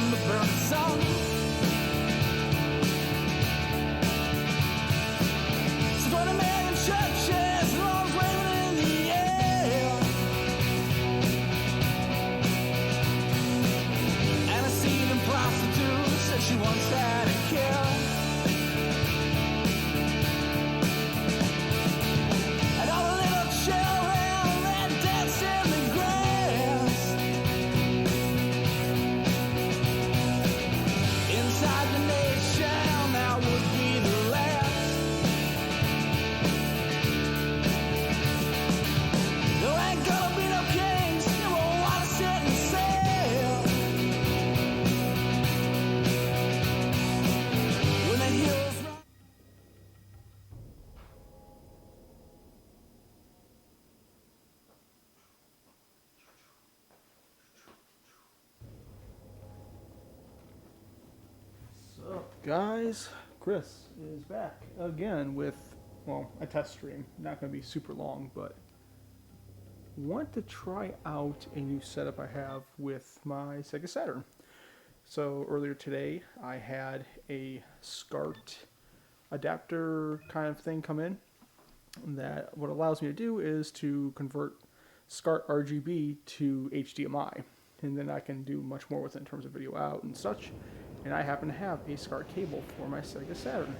from the burning sun. So 20 million churches, lungs waving in the air. And a seething prostitute said she once had a kill. And all the little children that dance in the grass. Inside the nation, that would be the last. There ain't gonna be no kings, you won't wanna sit and sail. When the heroes run. So, guys, Chris is back again with, well, a test stream. Not going to be super long, but want to try out a new setup I have with my Sega Saturn. So earlier today, I had a SCART adapter kind of thing come in. That what allows me to do is to convert SCART RGB to HDMI, and then I can do much more with it in terms of video out and such. And I happen to have a SCART cable for my Sega Saturn.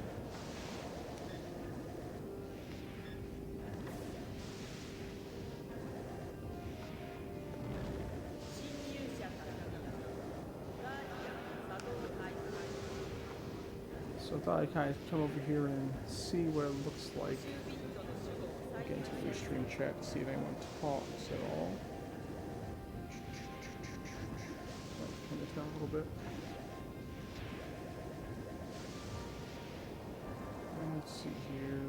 So I thought I'd kind of come over here and see what it looks like. Get into the stream chat to see if anyone talks at all. Turn this down a little bit. Let's see here.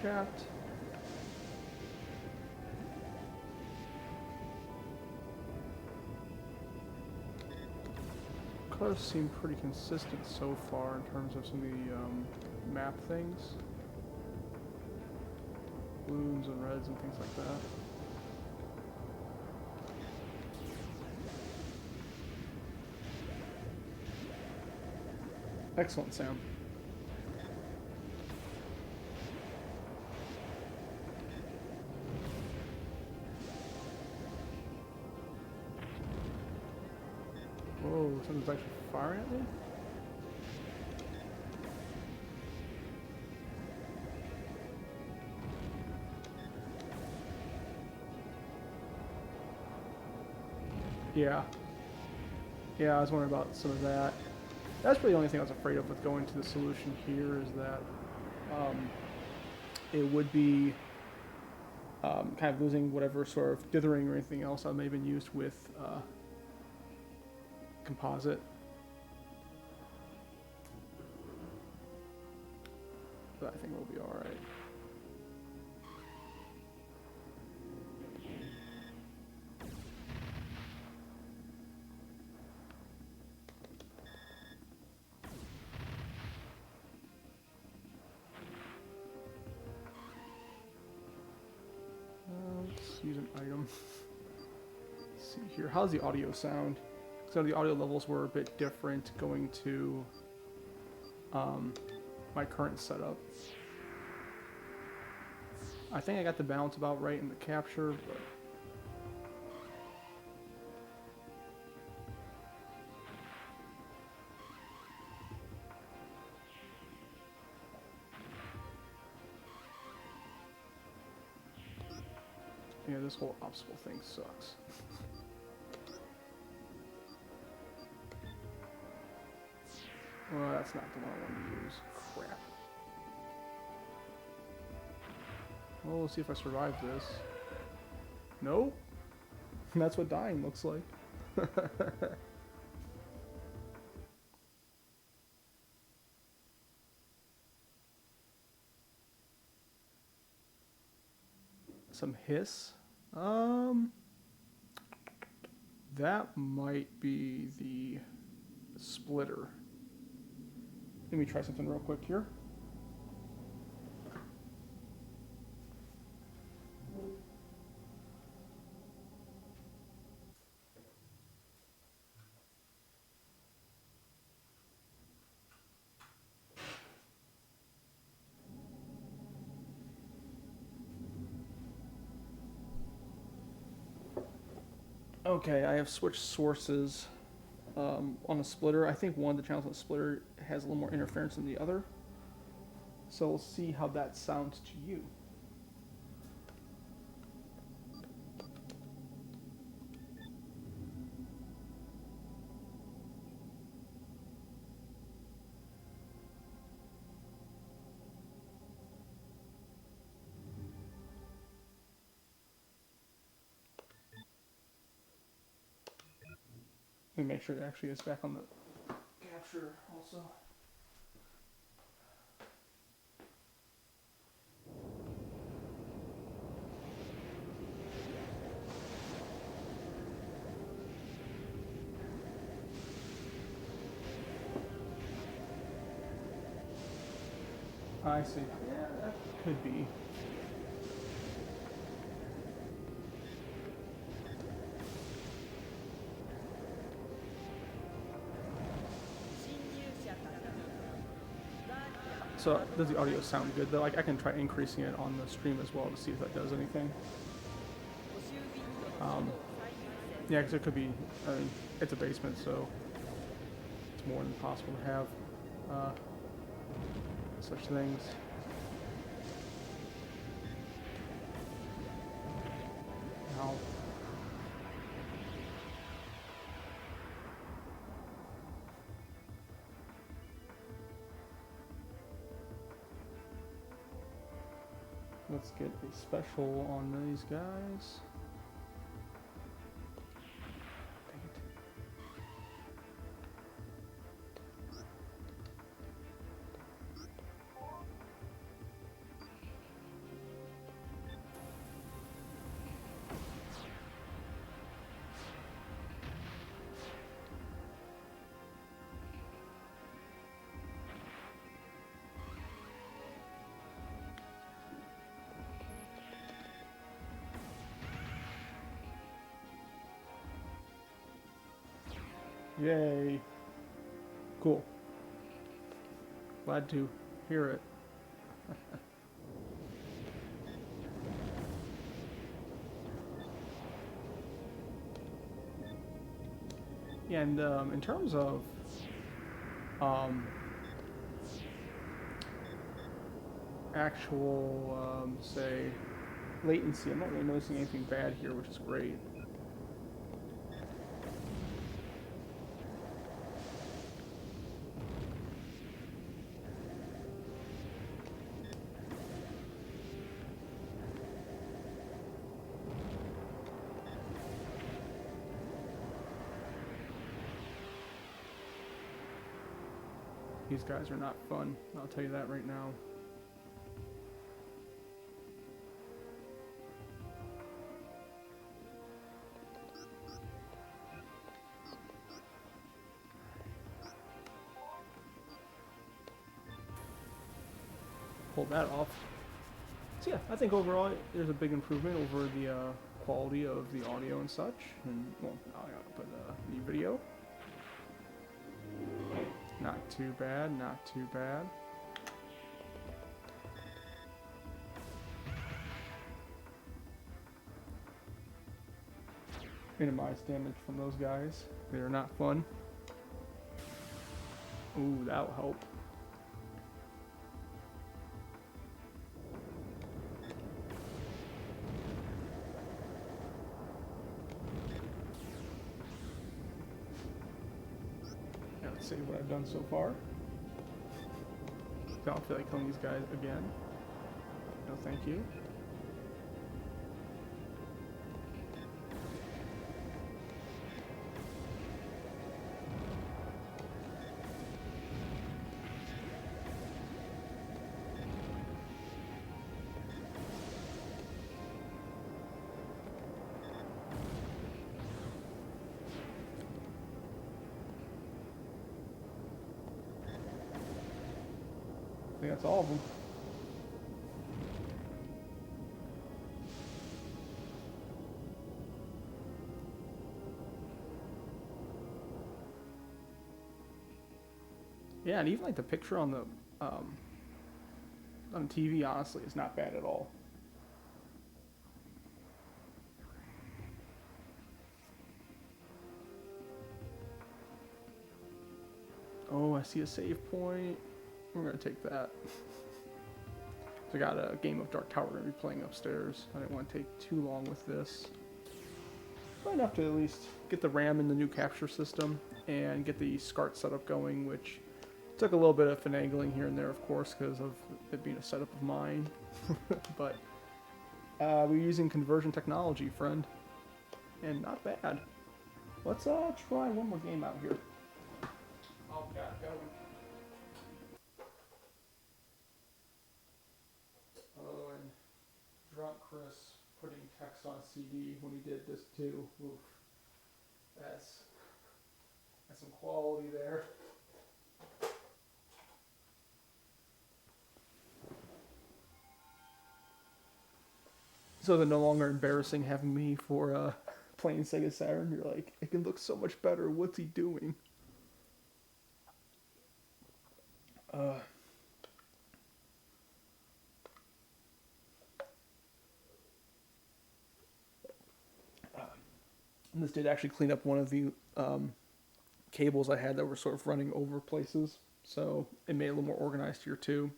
Chat. Colors seem pretty consistent so far in terms of some of the map things. Blues and reds and things like that. Excellent, Sam. Whoa, something's actually firing at me? Yeah. Yeah, I was wondering about some of that. That's really the only thing I was afraid of with going to the solution here is that it would be kind of losing whatever sort of dithering or anything else that may have been used with composite. But I think we'll be alright. Let's use an item. Let's see here. How's the audio sound? So the audio levels were a bit different going to my current setup. I think I got the balance about right in the capture, but yeah, this whole obstacle thing sucks. Well, that's not the one I wanted to use. Crap. Well, let's see if I survive this. Nope. That's what dying looks like. Some hiss. That might be the splitter. Let me try something real quick here. Okay, I have switched sources on the splitter. I think one of the channels on the splitter has a little more interference than the other. So we'll see how that sounds to you. Let me make sure it actually is back on the capture also. I see. Yeah, that could be. So does the audio sound good though? Like I can try increasing it on the stream as well to see if that does anything. Yeah, because it could be, I mean, it's a basement, so it's more than possible to have such things. Now, let's get a special on these guys. Dang it. Yay. Cool. Glad to hear it. Yeah, and in terms of actual, say, latency, I'm not really noticing anything bad here, which is great. These guys are not fun, I'll tell you that right now. Pull that off. So yeah, I think overall there's a big improvement over the quality of the audio and such, and well, but the video. Not too bad, not too bad. Minimize damage from those guys. They are not fun. Ooh, that'll help. Let's see what I've done so far. I don't feel like killing these guys again. No, thank you. I think that's all of them. Yeah, and even like the picture on the TV, honestly, is not bad at all. see a save point. We're gonna take that. So I got a game of Dark Tower we're gonna be playing upstairs. I didn't want to take too long with this. But enough to at least get the RAM in the new capture system and get the SCART setup going, which took a little bit of finagling here and there, of course, because of it being a setup of mine. But we're using conversion technology, friend. And not bad. Let's try one more game out here. Oh, got it going. Oh, and drunk Chris putting text on CD when he did this too. Oof. That's some quality there. So they're no longer embarrassing having me for playing Sega Saturn. You're like, it can look so much better. What's he doing? And this did actually clean up one of the cables I had that were sort of running over places. So it made it a little more organized here too.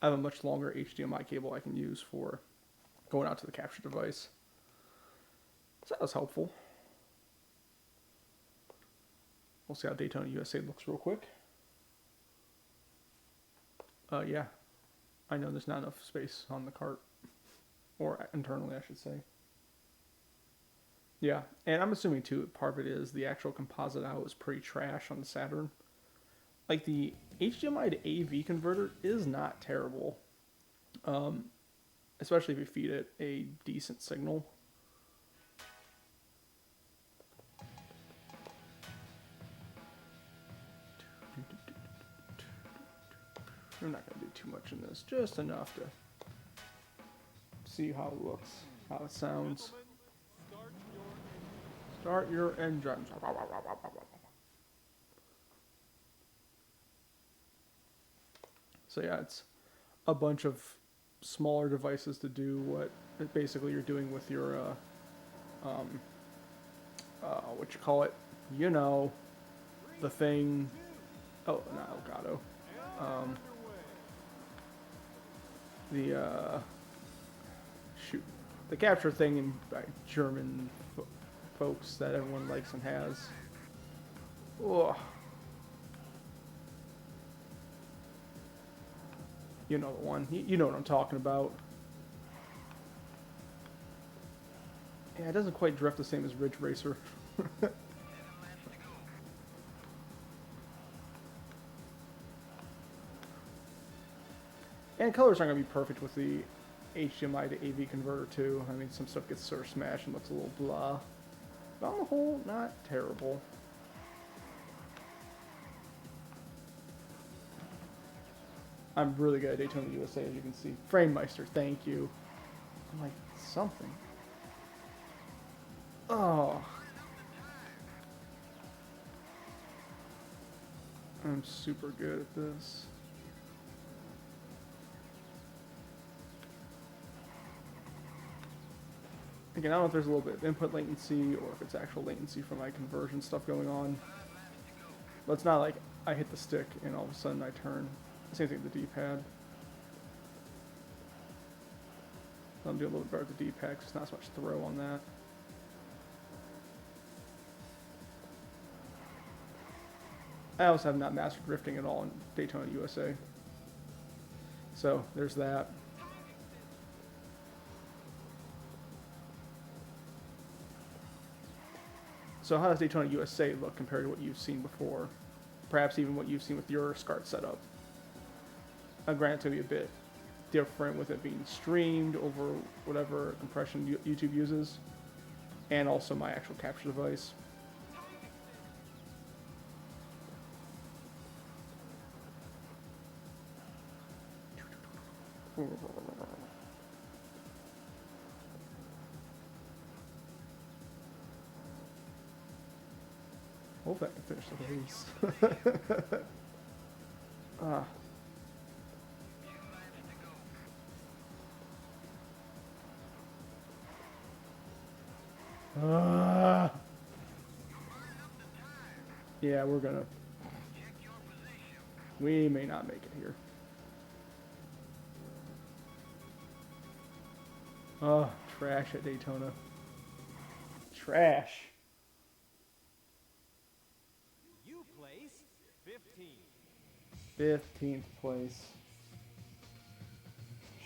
I have a much longer HDMI cable I can use for going out to the capture device. So that was helpful. We'll see how Daytona USA looks real quick. Yeah. I know there's not enough space on the cart. Or internally, I should say. Yeah, and I'm assuming too, part of it is the actual composite out is pretty trash on the Saturn. Like the HDMI to AV converter is not terrible. Especially if you feed it a decent signal. I'm not going to do too much in this, just enough to see how it looks, how it sounds. Start your engines. So yeah, it's a bunch of smaller devices to do what basically you're doing with your, what you call it, you know, the thing, oh, not Elgato, shoot, the capture thing in German folks that everyone likes and has. Oh. You know the one. You know what I'm talking about. Yeah, it doesn't quite drift the same as Ridge Racer. And colors aren't going to be perfect with the HDMI to AV converter too. I mean, some stuff gets sort of smashed and looks a little blah. But on the whole, not terrible. I'm really good at Daytona USA, as you can see. Framemeister, thank you. I'm like, something. Oh. I'm super good at this. Again, I don't know if there's a little bit of input latency or if it's actual latency from my conversion stuff going on. But it's not like I hit the stick and all of a sudden I turn. Same thing with the D-pad. I'm doing a little bit better with the D-pad because there's not so much throw on that. I also have not mastered drifting at all in Daytona USA. So there's that. So how does Daytona USA look compared to what you've seen before? Perhaps even what you've seen with your SCART setup. Granted, it's going to be a bit different with it being streamed over whatever compression YouTube uses, and also my actual capture device. Hopefully I can finish the race. Yeah, we're gonna. We may not make it here. Oh, trash at Daytona. Trash. You placed 15th. 15th place.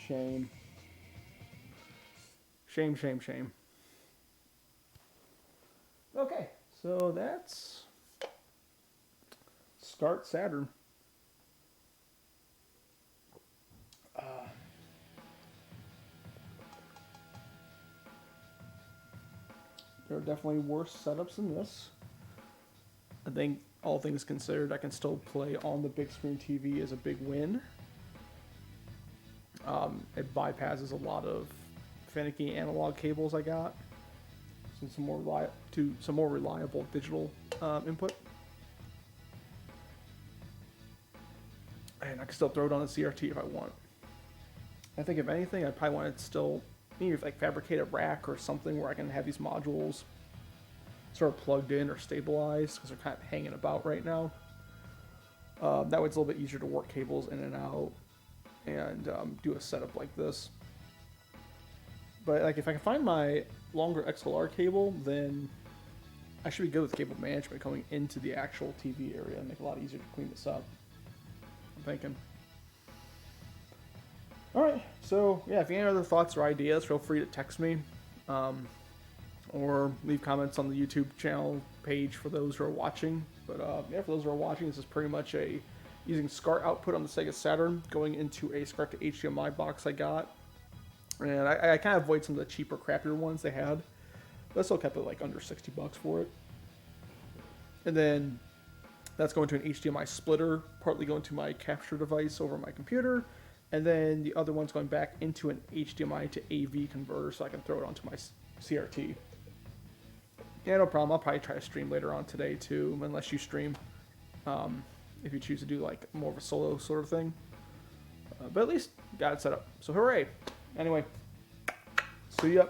Shame. Shame, shame, shame. Okay, so that's Start Saturn. There are definitely worse setups than this. I think, all things considered, I can still play on the big screen TV as a big win. It bypasses a lot of finicky analog cables I got. Some more reliable digital input. And I can still throw it on the CRT if I want. I think if anything, I probably want to still maybe like fabricate a rack or something where I can have these modules sort of plugged in or stabilized because they're kind of hanging about right now. That way it's a little bit easier to work cables in and out and do a setup like this. But like if I can find my longer XLR cable, then I should be good with cable management going into the actual TV area and make it a lot easier to clean this up. I'm thinking. Alright, so yeah, if you have any other thoughts or ideas, feel free to text me. Or leave comments on the YouTube channel page for those who are watching. But yeah, for those who are watching, this is pretty much using SCART output on the Sega Saturn going into a SCART to HDMI box I got. And I kind of avoid some of the cheaper, crappier ones they had. But I still kept it like under 60 bucks for it. And then that's going to an HDMI splitter, partly going to my capture device over my computer. And then the other one's going back into an HDMI to AV converter so I can throw it onto my CRT. Yeah, no problem. I'll probably try to stream later on today too, unless you stream. If you choose to do like more of a solo sort of thing. But at least got it set up. So hooray! Anyway, see ya.